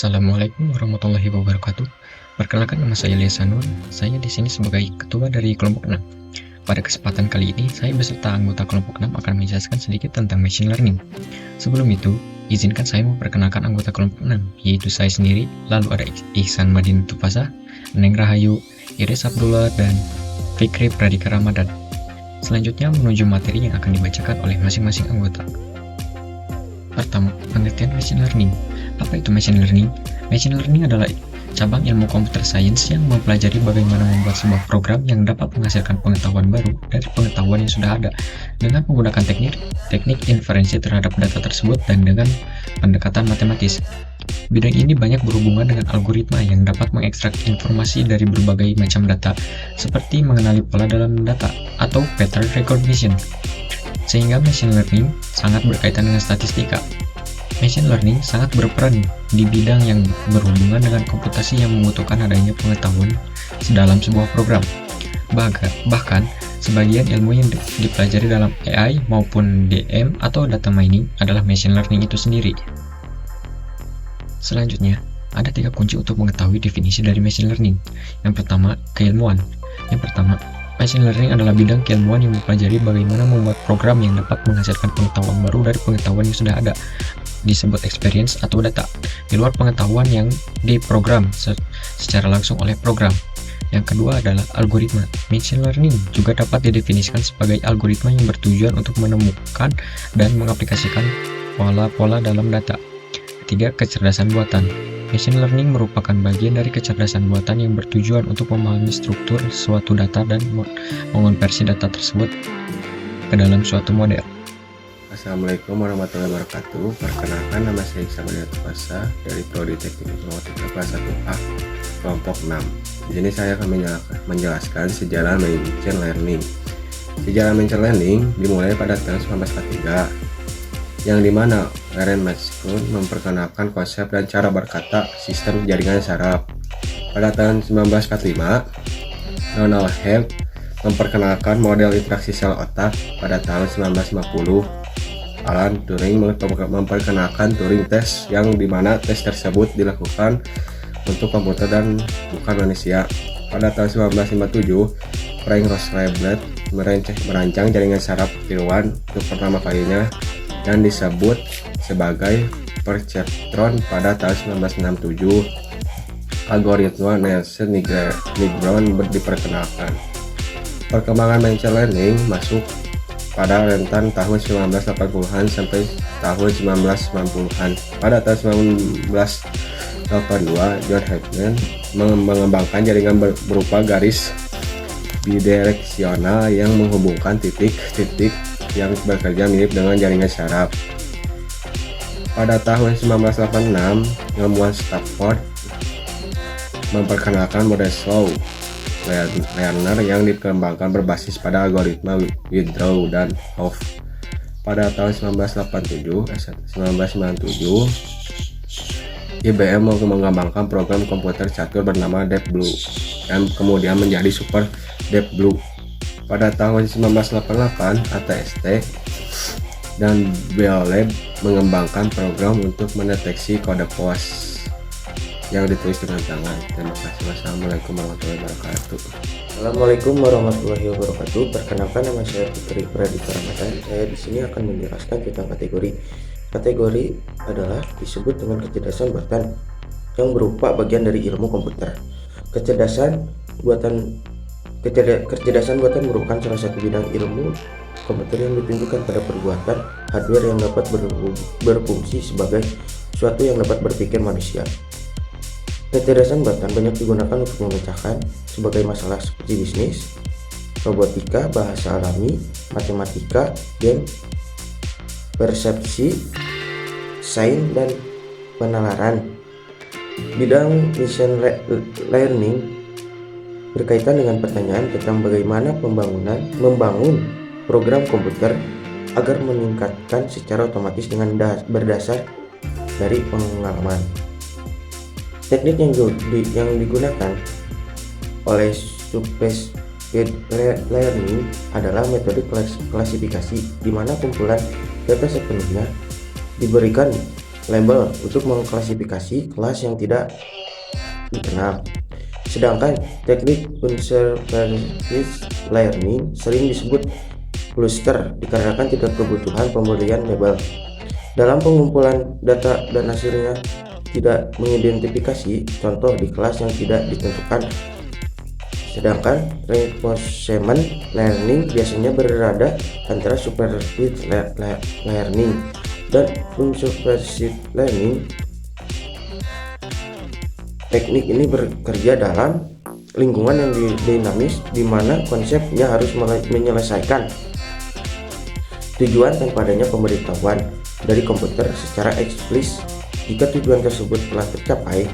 Assalamualaikum warahmatullahi wabarakatuh. Perkenalkan, nama saya Lesanur. Saya di sini sebagai ketua dari kelompok 6. Pada kesempatan kali ini, saya beserta anggota kelompok 6 akan menjelaskan sedikit tentang machine learning. Sebelum itu, izinkan saya memperkenalkan anggota kelompok 6, yaitu saya sendiri, lalu ada Ihsan Madin Tufasa, Neng Rahayu, Iris Abdullah, dan Fikri Pradika Ramadan. Selanjutnya menuju materi yang akan dibacakan oleh masing-masing anggota. Pertama, pengertian machine learning. Apa itu machine learning? Machine learning adalah cabang ilmu computer science yang mempelajari bagaimana membuat sebuah program yang dapat menghasilkan pengetahuan baru dari pengetahuan yang sudah ada dengan menggunakan teknik inferensi terhadap data tersebut dan dengan pendekatan matematis. Bidang ini banyak berhubungan dengan algoritma yang dapat mengekstrak informasi dari berbagai macam data, seperti mengenali pola dalam data atau pattern recognition. Sehingga machine learning sangat berkaitan dengan statistika. Machine learning sangat berperan di bidang yang berhubungan dengan komputasi yang membutuhkan adanya pengetahuan dalam sebuah program. Bahkan, sebagian ilmu yang dipelajari dalam AI maupun DM atau data mining adalah machine learning itu sendiri. Selanjutnya, ada 3 kunci untuk mengetahui definisi dari machine learning. Yang pertama, keilmuan. Machine learning adalah bidang keilmuan yang mempelajari bagaimana membuat program yang dapat menghasilkan pengetahuan baru dari pengetahuan yang sudah ada, disebut experience atau data, di luar pengetahuan yang diprogram secara langsung oleh program. Yang kedua adalah algoritma. Machine learning juga dapat didefinisikan sebagai algoritma yang bertujuan untuk menemukan dan mengaplikasikan pola-pola dalam data. Ketiga, kecerdasan buatan. Machine learning merupakan bagian dari kecerdasan buatan yang bertujuan untuk memahami struktur suatu data dan mengonversi data tersebut ke dalam suatu model. Assalamualaikum warahmatullahi wabarakatuh. Perkenalkan, nama saya Ihsan Madin Tufasa dari Prodi Teknik Informatika kelas 1A kelompok 6. Di sini saya akan menjelaskan sejarah machine learning. Sejarah machine learning dimulai pada tahun 1943, yang dimana Aaron Matskun memperkenalkan konsep dan cara berkata sistem jaringan saraf. Pada tahun 1945, Donald Hebb memperkenalkan model interaksi sel otak. Pada tahun 1950, Alan Turing memperkenalkan Turing test, yang dimana tes tersebut dilakukan untuk komputer dan bukan manusia. Pada tahun 1957, Frank Roosevelt merancang jaringan saraf tiruan untuk pertama kalinya dan disebut sebagai perceptron. Pada tahun 1967, algoritma Nelson-Negron diperkenalkan. Perkembangan machine learning masuk pada rentan tahun 1980-an sampai tahun 1990-an. Pada tahun 1982, John Hackman mengembangkan jaringan berupa garis bidireksional yang menghubungkan titik-titik yang bekerja mirip dengan jaringan saraf. Pada tahun 1986, ilmuwan Stanford memperkenalkan model slow learner yang dikembangkan berbasis pada algoritma withdraw dan off. Pada tahun 1997, IBM mengembangkan program komputer catur bernama Deep Blue yang kemudian menjadi Super Deep Blue. Pada tahun 1988, ATST dan Bell Lab mengembangkan program untuk mendeteksi kode pos yang ditulis dengan tangan. Terima kasih. Wassalamualaikum warahmatullahi wabarakatuh. Assalamualaikum warahmatullahi wabarakatuh. Perkenalkan, nama saya Fikri Pradika Ramadan. Saya di sini akan menjelaskan tentang kategori. Kategori adalah disebut dengan kecerdasan buatan yang berupa bagian dari ilmu komputer. Kecerdasan buatan merupakan salah satu bidang ilmu komputer yang ditunjukkan pada perbuatan hardware yang dapat berfungsi sebagai sesuatu yang dapat berpikir manusia. Kecerdasan buatan banyak digunakan untuk memecahkan sebagai masalah seperti bisnis, robotika, bahasa alami, matematika, game, persepsi, sains, dan penalaran. Bidang machine learning berkaitan dengan pertanyaan tentang bagaimana membangun program komputer agar meningkatkan secara otomatis dengan berdasar dari pengalaman. Teknik yang digunakan oleh subspeed learning adalah metode klasifikasi, di mana kumpulan data sepenuhnya diberikan label untuk mengklasifikasi kelas yang tidak dikenal. Sedangkan teknik unsupervised learning sering disebut cluster dikarenakan tidak kebutuhan pemberian label. Dalam pengumpulan data dan hasilnya tidak mengidentifikasi contoh di kelas yang tidak ditentukan. Sedangkan reinforcement learning biasanya berada antara supervised learning dan unsupervised learning. Teknik ini bekerja dalam lingkungan yang dinamis di mana konsepnya harus menyelesaikan tujuan tanpa adanya pemberitahuan dari komputer secara eksplisit. Jika tujuan tersebut telah tercapai,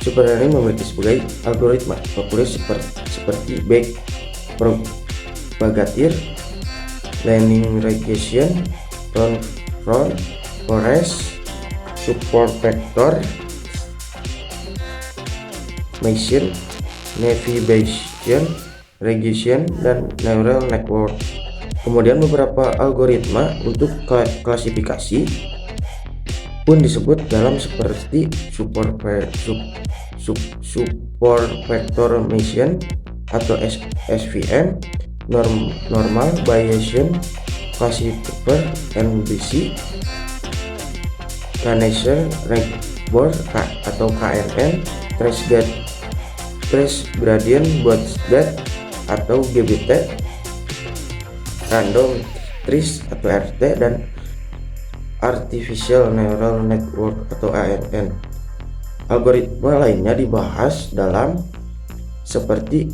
super learning memiliki sebagai algoritma populer seperti backpropagator, linear regression, random forest, support vector, machine navigation, regression, dan neural network. Kemudian beberapa algoritma untuk klasifikasi pun disebut dalam seperti support vector machine atau SVM, normal Bayesian classifier NBC, Canonical Network atau KNN, Trace Gradient Boosted atau GBT, Random Trees atau RT, dan Artificial Neural Network atau ANN. Algoritma lainnya dibahas dalam seperti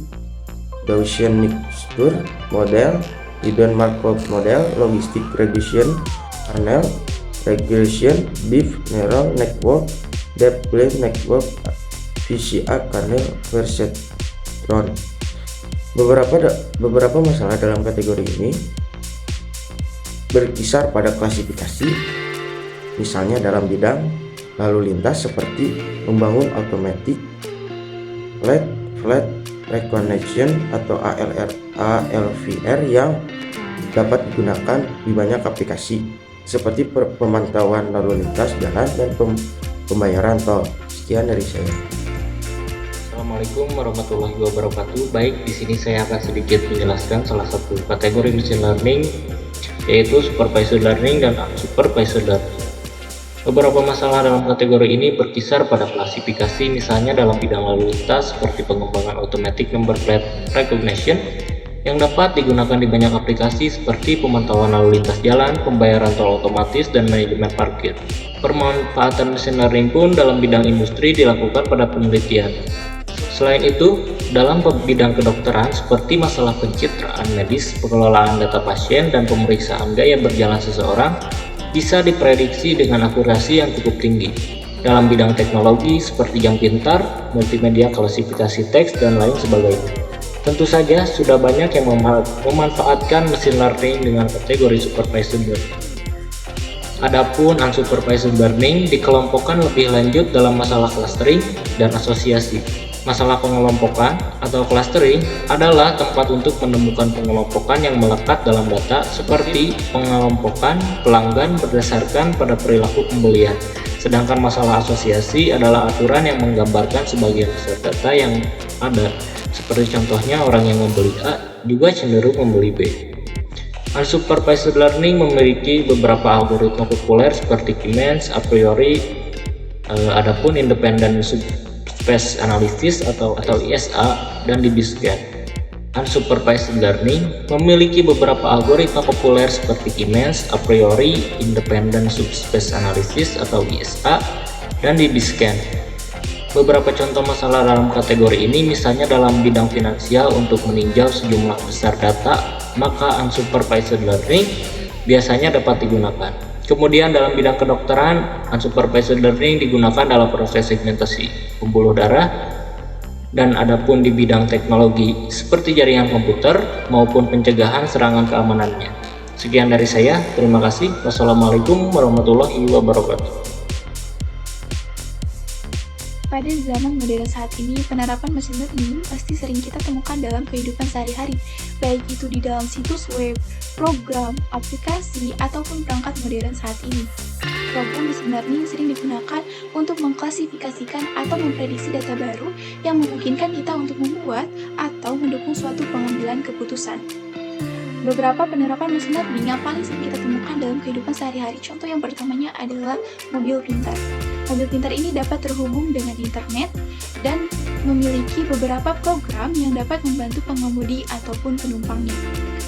Gaussian mixture model, hidden Markov model, logistic regression, kernel regression, deep neural network, deep blend network, VCA kernel perceptron. Beberapa masalah dalam kategori ini berkisar pada klasifikasi, misalnya dalam bidang lalu lintas seperti membangun automatic flat recognition atau ALVR yang dapat digunakan di banyak aplikasi seperti pemantauan lalu lintas jalan dan pembayaran tol. Sekian dari saya. Assalamualaikum warahmatullahi wabarakatuh. Baik, di sini saya akan sedikit menjelaskan salah satu kategori machine learning, yaitu supervised learning dan unsupervised learning. Beberapa masalah dalam kategori ini berkisar pada klasifikasi, misalnya dalam bidang lalu lintas seperti pengembangan automatic number plate recognition yang dapat digunakan di banyak aplikasi seperti pemantauan lalu lintas jalan, pembayaran tol otomatis, dan manajemen parkir. Pemanfaatan machine learning pun dalam bidang industri dilakukan pada penelitian. Selain itu, dalam bidang kedokteran seperti masalah pencitraan medis, pengelolaan data pasien, dan pemeriksaan gaya berjalan seseorang bisa diprediksi dengan akurasi yang cukup tinggi. Dalam bidang teknologi seperti jam pintar, multimedia, klasifikasi teks, dan lain sebagainya. Tentu saja sudah banyak yang memanfaatkan machine learning dengan kategori supervised learning. Adapun unsupervised learning dikelompokkan lebih lanjut dalam masalah clustering dan asosiasi. Masalah pengelompokan atau clustering adalah tempat untuk menemukan pengelompokan yang melekat dalam data seperti pengelompokan pelanggan berdasarkan pada perilaku pembelian. Sedangkan masalah asosiasi adalah aturan yang menggambarkan sebagian besar data yang ada. Seperti contohnya orang yang membeli A juga cenderung membeli B. Unsupervised learning memiliki beberapa algoritma populer seperti K-means, a priori, adapun independent subspace analysis atau ISA, dan DBScan. Unsupervised learning memiliki beberapa algoritma populer seperti K-means, a priori, independent subspace analysis atau ISA, dan DBScan. Beberapa contoh masalah dalam kategori ini misalnya dalam bidang finansial untuk meninjau sejumlah besar data, maka unsupervised learning biasanya dapat digunakan. Kemudian dalam bidang kedokteran, unsupervised learning digunakan dalam proses segmentasi pembuluh darah, dan adapun di bidang teknologi seperti jaringan komputer maupun pencegahan serangan keamanannya. Sekian dari saya, terima kasih. Wassalamualaikum warahmatullahi wabarakatuh. Pada zaman modern saat ini, penerapan machine learning pasti sering kita temukan dalam kehidupan sehari-hari, baik itu di dalam situs web, program, aplikasi, ataupun perangkat modern saat ini. Program machine learning sering digunakan untuk mengklasifikasikan atau memprediksi data baru yang memungkinkan kita untuk membuat atau mendukung suatu pengambilan keputusan. Beberapa penerapan machine learning yang paling sering kita temukan dalam kehidupan sehari-hari, contoh yang pertamanya adalah mobil pintar. Mobil pintar ini dapat terhubung dengan internet dan memiliki beberapa program yang dapat membantu pengemudi ataupun penumpangnya.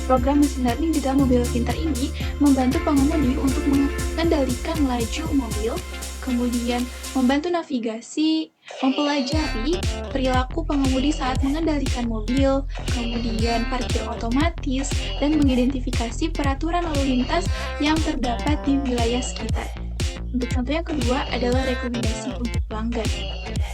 Program machine learning di dalam mobil pintar ini membantu pengemudi untuk mengendalikan laju mobil, kemudian membantu navigasi, mempelajari perilaku pengemudi saat mengendalikan mobil, kemudian parkir otomatis, dan mengidentifikasi peraturan lalu lintas yang terdapat di wilayah sekitar. Untuk contoh yang kedua adalah rekomendasi untuk pelanggan.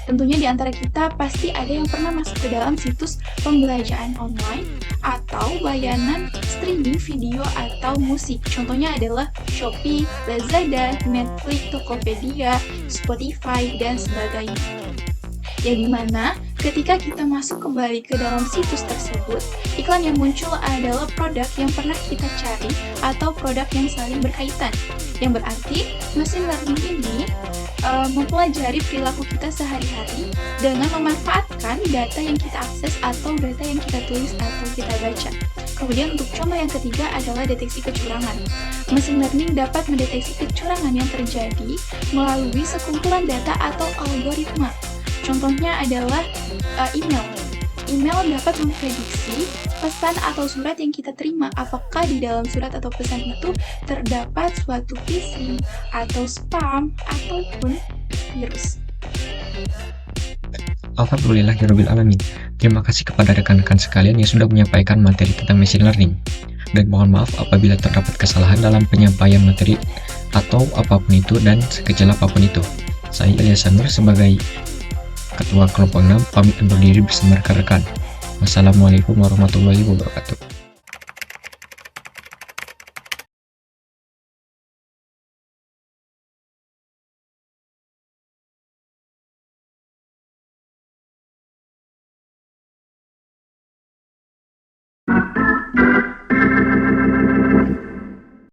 Tentunya di antara kita pasti ada yang pernah masuk ke dalam situs pembelanjaan online atau layanan streaming video atau musik. Contohnya adalah Shopee, Lazada, Netflix, Tokopedia, Spotify, dan sebagainya. Yang dimana ketika kita masuk kembali ke dalam situs tersebut, iklan yang muncul adalah produk yang pernah kita cari atau produk yang saling berkaitan. Yang berarti machine learning ini mempelajari perilaku kita sehari-hari dengan memanfaatkan data yang kita akses atau data yang kita tulis atau kita baca. Kemudian untuk contoh yang ketiga adalah deteksi kecurangan. Machine learning dapat mendeteksi kecurangan yang terjadi melalui sekumpulan data atau algoritma. Contohnya adalah email. Email dapat memprediksi pesan atau surat yang kita terima, apakah di dalam surat atau pesan itu terdapat suatu phishing atau spam ataupun virus. Alhamdulillahirabbil alamin. Terima kasih kepada rekan-rekan sekalian yang sudah menyampaikan materi tentang machine learning. Dan mohon maaf apabila terdapat kesalahan dalam penyampaian materi atau apapun itu dan sekecil apapun itu. Saya Ilyas Nur sebagai Ketua Kelompok 6 pamit undur diri bersama rekan-rekan. Wassalamualaikum warahmatullahi wabarakatuh.